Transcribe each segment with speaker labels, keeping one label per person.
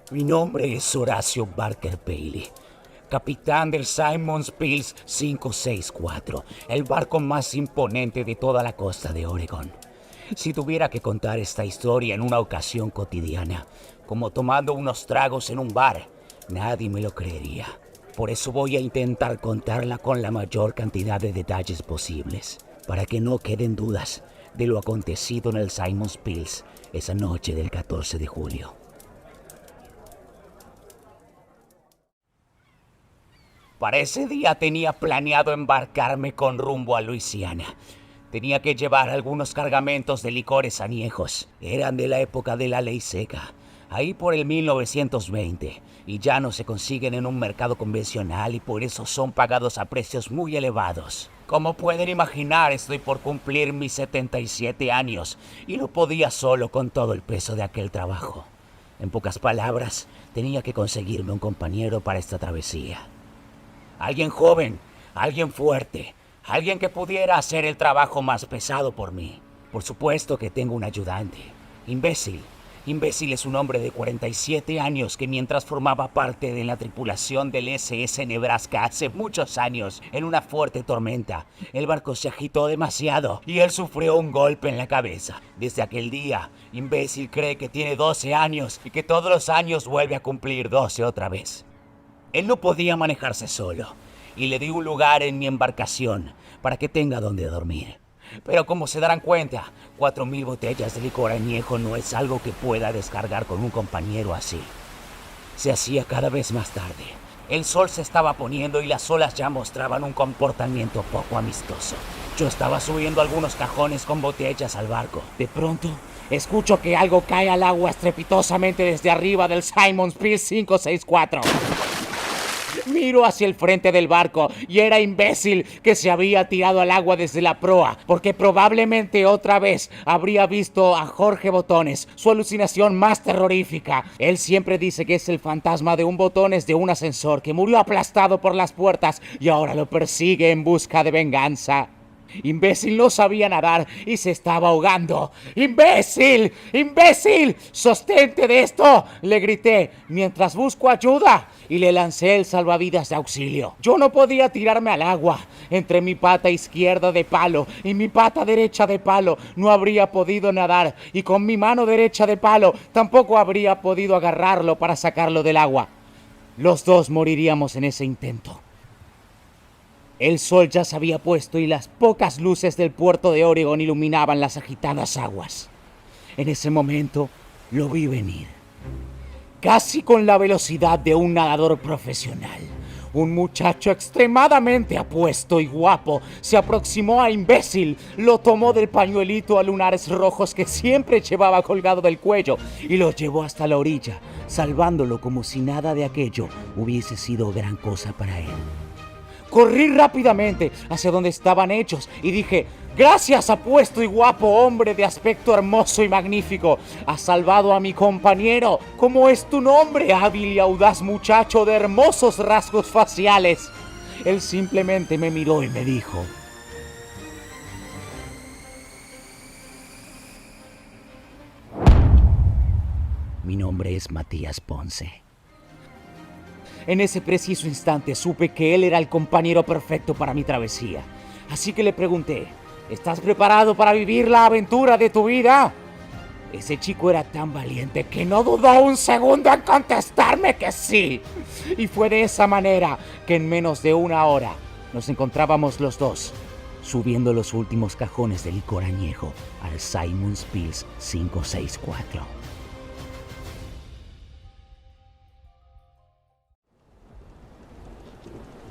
Speaker 1: Mi nombre es Horacio Barker Bailey, capitán del Simon's Pills 564, el barco más imponente de toda la costa de Oregon. Si tuviera que contar esta historia en una ocasión cotidiana, como tomando unos tragos en un bar, nadie me lo creería. Por eso voy a intentar contarla con la mayor cantidad de detalles posibles, para que no queden dudas de lo acontecido en el Simon's Pills esa noche del 14 de julio. Para ese día tenía planeado embarcarme con rumbo a Luisiana. Tenía que llevar algunos cargamentos de licores añejos. Eran de la época de la ley seca, ahí por el 1920, y ya no se consiguen en un mercado convencional y por eso son pagados a precios muy elevados. Como pueden imaginar, estoy por cumplir mis 77 años y no podía solo con todo el peso de aquel trabajo. En pocas palabras, tenía que conseguirme un compañero para esta travesía. Alguien joven, alguien fuerte, alguien que pudiera hacer el trabajo más pesado por mí. Por supuesto que tengo un ayudante. Imbécil. Imbécil es un hombre de 47 años que mientras formaba parte de la tripulación del SS Nebraska hace muchos años, en una fuerte tormenta, el barco se agitó demasiado y él sufrió un golpe en la cabeza. Desde aquel día, Imbécil cree que tiene 12 años y que todos los años vuelve a cumplir 12 otra vez. Él no podía manejarse solo, y le di un lugar en mi embarcación para que tenga donde dormir. Pero como se darán cuenta, 4,000 botellas de licor añejo no es algo que pueda descargar con un compañero así. Se hacía cada vez más tarde. El sol se estaba poniendo y las olas ya mostraban un comportamiento poco amistoso. Yo estaba subiendo algunos cajones con botellas al barco. De pronto, escucho que algo cae al agua estrepitosamente desde arriba del Simon's Pills 564. Miro hacia el frente del barco y era Imbécil que se había tirado al agua desde la proa, porque probablemente otra vez habría visto a Jorge Botones, su alucinación más terrorífica. Él siempre dice que es el fantasma de un Botones de un ascensor que murió aplastado por las puertas y ahora lo persigue en busca de venganza. Imbécil no sabía nadar y se estaba ahogando. ¡Imbécil! ¡Imbécil! ¡Sostente de esto!, le grité mientras busco ayuda y le lancé el salvavidas de auxilio. Yo no podía tirarme al agua. Entre mi pata izquierda de palo y mi pata derecha de palo no habría podido nadar y con mi mano derecha de palo tampoco habría podido agarrarlo para sacarlo del agua. Los dos moriríamos en ese intento. El sol ya se había puesto y las pocas luces del puerto de Oregon iluminaban las agitadas aguas. En ese momento lo vi venir. Casi con la velocidad de un nadador profesional, un muchacho extremadamente apuesto y guapo se aproximó a Imbécil, lo tomó del pañuelito a lunares rojos que siempre llevaba colgado del cuello y lo llevó hasta la orilla, salvándolo como si nada de aquello hubiese sido gran cosa para él. Corrí rápidamente hacia donde estaban ellos y dije: «Gracias, apuesto y guapo hombre de aspecto hermoso y magnífico. Has salvado a mi compañero. ¿Cómo es tu nombre, hábil y audaz muchacho de hermosos rasgos faciales?». Él simplemente me miró y me dijo: «Mi nombre es Matías Ponce». En ese preciso instante supe que él era el compañero perfecto para mi travesía. Así que le pregunté: «¿Estás preparado para vivir la aventura de tu vida?». Ese chico era tan valiente que no dudó un segundo en contestarme que sí. Y fue de esa manera que en menos de una hora nos encontrábamos los dos, subiendo los últimos cajones de licor añejo al Simon's Pills 564.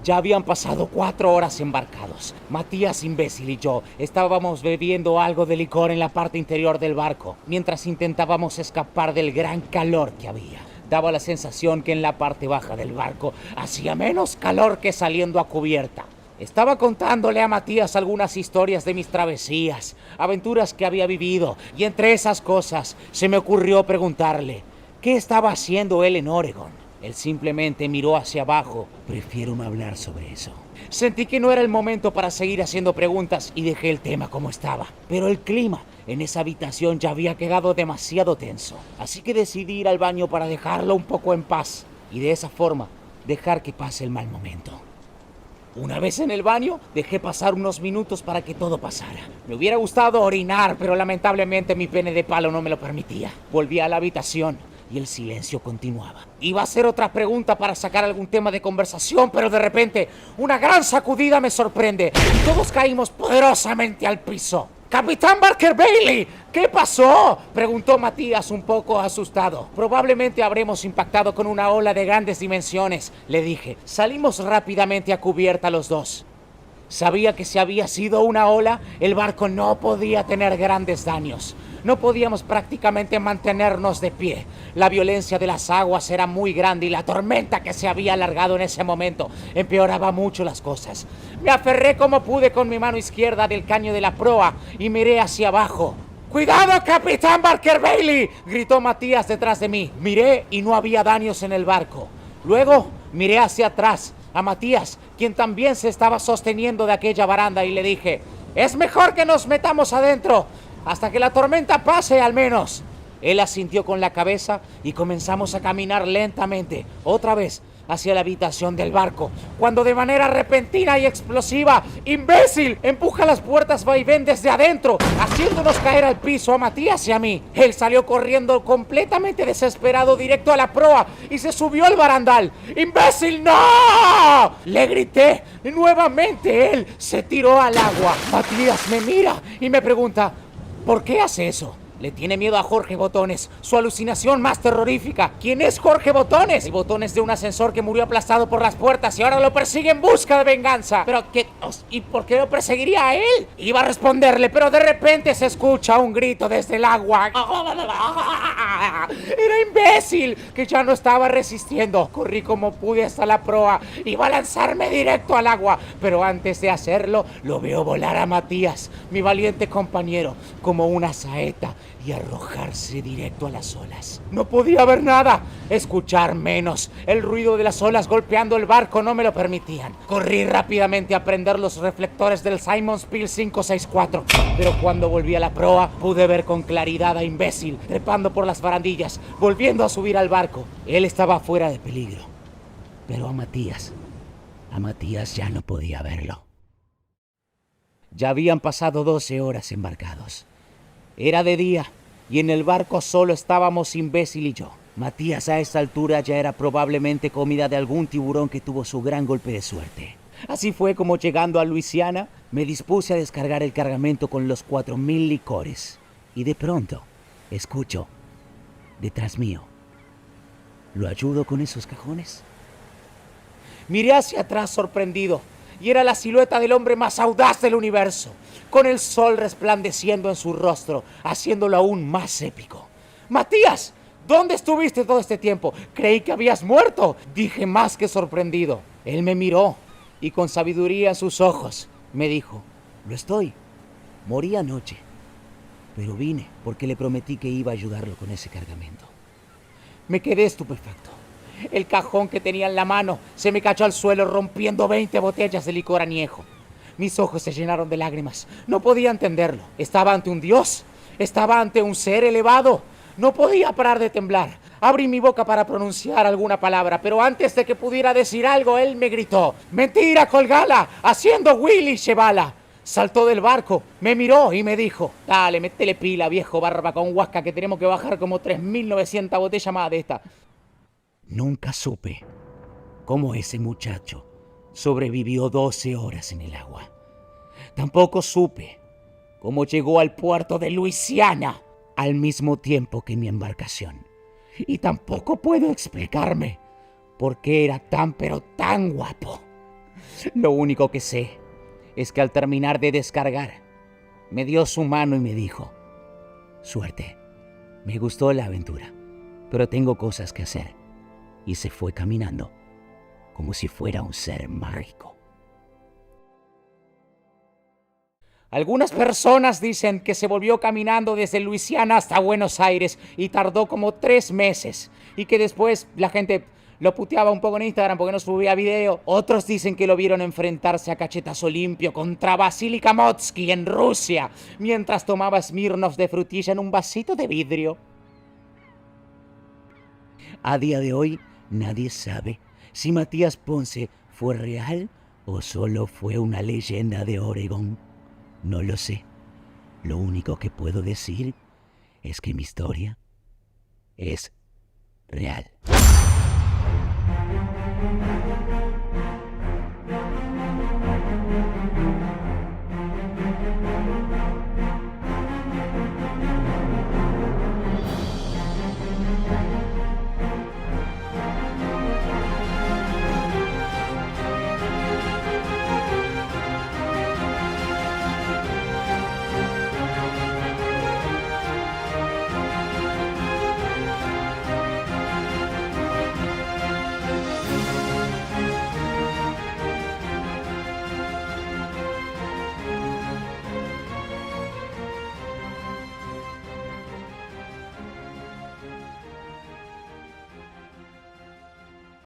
Speaker 1: Ya habían pasado 4 horas embarcados. Matías, Imbécil y yo estábamos bebiendo algo de licor en la parte interior del barco, mientras intentábamos escapar del gran calor que había. Daba la sensación que en la parte baja del barco hacía menos calor que saliendo a cubierta. Estaba contándole a Matías algunas historias de mis travesías, aventuras que había vivido, y entre esas cosas se me ocurrió preguntarle: ¿qué estaba haciendo él en Oregon? Él simplemente miró hacia abajo. Prefiero no hablar sobre eso. Sentí que no era el momento para seguir haciendo preguntas y dejé el tema como estaba. Pero el clima en esa habitación ya había quedado demasiado tenso. Así que decidí ir al baño para dejarlo un poco en paz. Y de esa forma, dejar que pase el mal momento. Una vez en el baño, dejé pasar unos minutos para que todo pasara. Me hubiera gustado orinar, pero lamentablemente mi pene de palo no me lo permitía. Volví a la habitación y el silencio continuaba. Iba a hacer otra pregunta para sacar algún tema de conversación, pero de repente una gran sacudida me sorprende y todos caímos poderosamente al piso. ¡Capitán Barker Bailey! ¿Qué pasó?, preguntó Matías un poco asustado. Probablemente habremos impactado con una ola de grandes dimensiones, le dije. Salimos rápidamente a cubierta los dos. Sabía que si había sido una ola, el barco no podía tener grandes daños. No podíamos prácticamente mantenernos de pie. La violencia de las aguas era muy grande y la tormenta que se había alargado en ese momento empeoraba mucho las cosas. Me aferré como pude con mi mano izquierda del caño de la proa y miré hacia abajo. ¡Cuidado, Capitán Barker Bailey!, gritó Matías detrás de mí. Miré y no había daños en el barco. Luego miré hacia atrás a Matías, quien también se estaba sosteniendo de aquella baranda, y le dije: «Es mejor que nos metamos adentro, hasta que la tormenta pase al menos». Él asintió con la cabeza y comenzamos a caminar lentamente, otra vez, hacia la habitación del barco, cuando de manera repentina y explosiva, ¡imbécil!, empuja las puertas vaivén desde adentro, haciéndonos caer al piso a Matías y a mí. Él salió corriendo completamente desesperado directo a la proa y se subió al barandal. ¡Imbécil, no!, le grité. Nuevamente él se tiró al agua. Matías me mira y me pregunta: ¿por qué hace eso? Le tiene miedo a Jorge Botones, su alucinación más terrorífica. ¿Quién es Jorge Botones? El Botones de un ascensor que murió aplastado por las puertas y ahora lo persigue en busca de venganza. ¿Pero qué? ¿Y por qué lo perseguiría a él? Iba a responderle, pero de repente se escucha un grito desde el agua. Era imbécil, que ya no estaba resistiendo. Corrí como pude hasta la proa. Iba a lanzarme directo al agua, pero antes de hacerlo, lo veo volar a Matías, mi valiente compañero, como una saeta, y arrojarse directo a las olas. No podía ver nada, escuchar menos. El ruido de las olas golpeando el barco no me lo permitían. Corrí rápidamente a prender los reflectores del Simon's Pill 564, pero cuando volví a la proa pude ver con claridad a imbécil trepando por las barandillas, volviendo a subir al barco. Él estaba fuera de peligro, pero a Matías ya no podía verlo. Ya habían pasado 12 horas embarcados. Era de día y en el barco solo estábamos imbécil y yo. Matías a esta altura ya era probablemente comida de algún tiburón que tuvo su gran golpe de suerte. Así fue como, llegando a Luisiana, me dispuse a descargar el cargamento con los 4,000 licores. Y de pronto, escucho, detrás mío: ¿lo ayudo con esos cajones? Miré hacia atrás sorprendido, y era la silueta del hombre más audaz del universo, con el sol resplandeciendo en su rostro, haciéndolo aún más épico. «Matías, ¿dónde estuviste todo este tiempo? Creí que habías muerto», dije más que sorprendido. Él me miró y con sabiduría en sus ojos me dijo: «Lo estoy. Morí anoche, pero vine porque le prometí que iba a ayudarlo con ese cargamento». Me quedé estupefacto. El cajón que tenía en la mano se me cayó al suelo, rompiendo 20 botellas de licor añejo. Mis ojos se llenaron de lágrimas. No podía entenderlo. ¿Estaba ante un dios? ¿Estaba ante un ser elevado? No podía parar de temblar. Abrí mi boca para pronunciar alguna palabra, pero antes de que pudiera decir algo, él me gritó: «¡Mentira, colgala! ¡Haciendo Willy Chevala!». Saltó del barco, me miró y me dijo: «Dale, métele pila, viejo barba con huasca, que tenemos que bajar como 3.900 botellas más de esta». Nunca supe cómo ese muchacho sobrevivió 12 horas en el agua. Tampoco supe cómo llegó al puerto de Luisiana al mismo tiempo que mi embarcación. Y tampoco puedo explicarme por qué era tan pero tan guapo. Lo único que sé es que al terminar de descargar, me dio su mano y me dijo: «Suerte, me gustó la aventura, pero tengo cosas que hacer». Y se fue caminando como si fuera un ser mágico. Algunas personas dicen que se volvió caminando desde Luisiana hasta Buenos Aires y tardó como 3 meses, y que después la gente
Speaker 2: Lo puteaba un poco en Instagram porque no subía video. Otros dicen que lo vieron enfrentarse a cachetazo limpio contra Vasily Kamotsky en Rusia, mientras tomaba Smirnoff de frutilla en un vasito de vidrio. A día de hoy, nadie sabe si Matías Ponce fue real o solo fue una leyenda de Oregón. No lo sé. Lo único que puedo decir es que mi historia es real.